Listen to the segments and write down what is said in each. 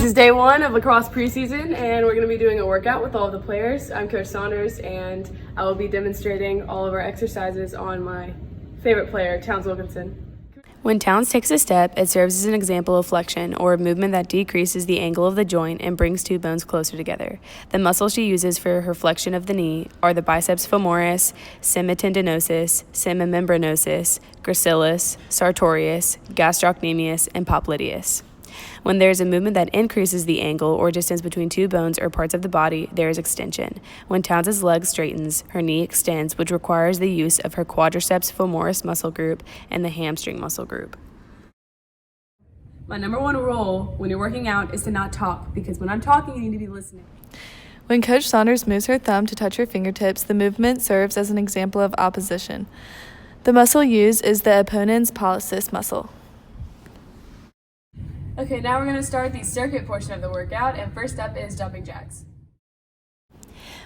is day one of lacrosse preseason, and we're going to be doing a workout with all of the players. I'm Coach Saunders, and I will be demonstrating all of our exercises on my favorite player, Towns Wilkinson. When Towns takes a step, it serves as an example of flexion, or a movement that decreases the angle of the joint and brings two bones closer together. The muscles she uses for her flexion of the knee are the biceps femoris, semitendinosus, semimembranosus, gracilis, sartorius, gastrocnemius, and popliteus. When there is a movement that increases the angle or distance between two bones or parts of the body, there is extension. When Towns' leg straightens, her knee extends, which requires the use of her quadriceps femoris muscle group and the hamstring muscle group. My number one rule when you're working out is to not talk, because when I'm talking, you need to be listening. When Coach Saunders moves her thumb to touch her fingertips, the movement serves as an example of opposition. The muscle used is the opponent's pollicis muscle. Okay, now we're going to start the circuit portion of the workout, and first up is jumping jacks.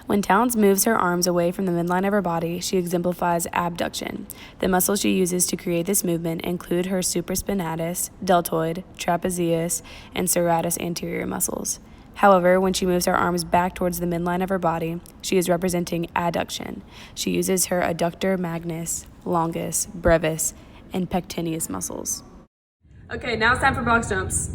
When Towns moves her arms away from the midline of her body, she exemplifies abduction. The muscles she uses to create this movement include her supraspinatus, deltoid, trapezius, and serratus anterior muscles. However, when she moves her arms back towards the midline of her body, she is representing adduction. She uses her adductor magnus, longus, brevis, and pectineus muscles. Okay, now it's time for box jumps.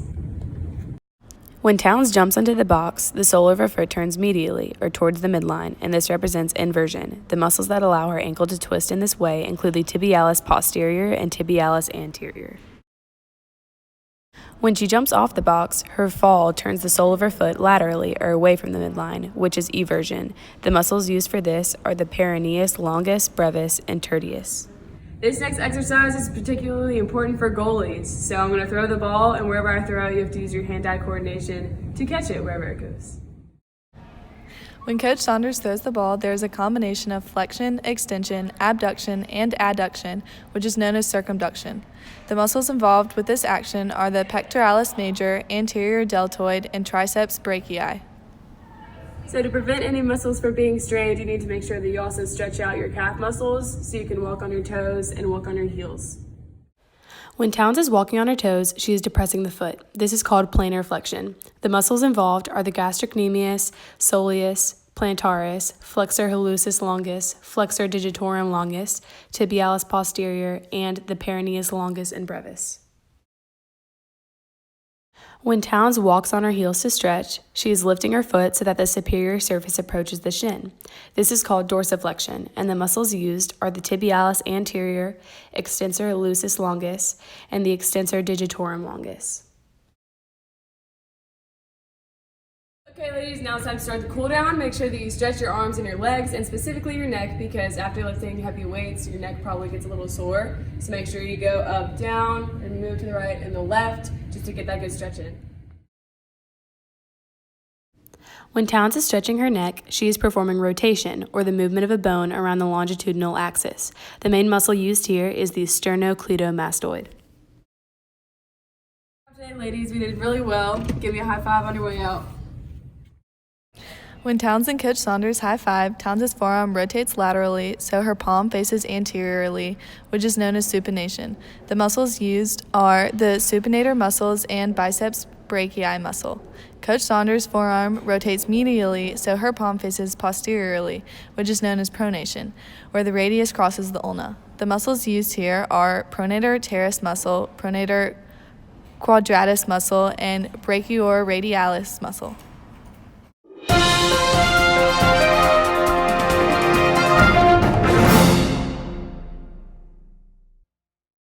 When Towns jumps into the box, the sole of her foot turns medially, or towards the midline, and this represents inversion. The muscles that allow her ankle to twist in this way include the tibialis posterior and tibialis anterior. When she jumps off the box, her fall turns the sole of her foot laterally or away from the midline, which is eversion. The muscles used for this are the peroneus longus, brevis, and tertius. This next exercise is particularly important for goalies, so I'm going to throw the ball, and wherever I throw it, you have to use your hand-eye coordination to catch it wherever it goes. When Coach Saunders throws the ball, there is a combination of flexion, extension, abduction, and adduction, which is known as circumduction. The muscles involved with this action are the pectoralis major, anterior deltoid, and triceps brachii. So to prevent any muscles from being strained, you need to make sure that you also stretch out your calf muscles so you can walk on your toes and walk on your heels. When Towns is walking on her toes, she is depressing the foot. This is called plantar flexion. The muscles involved are the gastrocnemius, soleus, plantaris, flexor hallucis longus, flexor digitorum longus, tibialis posterior, and the peroneus longus and brevis. When Towns walks on her heels to stretch, she is lifting her foot so that the superior surface approaches the shin. This is called dorsiflexion, and the muscles used are the tibialis anterior, extensor hallucis longus, and the extensor digitorum longus. Okay, ladies, now it's time to start the cool down. Make sure that you stretch your arms and your legs, and specifically your neck, because after lifting heavy weights, your neck probably gets a little sore. So make sure you go up, down, and move to the right and the left, just to get that good stretch in. When Towns is stretching her neck, she is performing rotation, or the movement of a bone around the longitudinal axis. The main muscle used here is the sternocleidomastoid. Today, ladies, we did really well. Give me a high five on your way out. When Towns and Coach Saunders high five, Towns' forearm rotates laterally so her palm faces anteriorly, which is known as supination. The muscles used are the supinator muscles and biceps brachii muscle. Coach Saunders' forearm rotates medially so her palm faces posteriorly, which is known as pronation, where the radius crosses the ulna. The muscles used here are pronator teres muscle, pronator quadratus muscle, and brachioradialis muscle.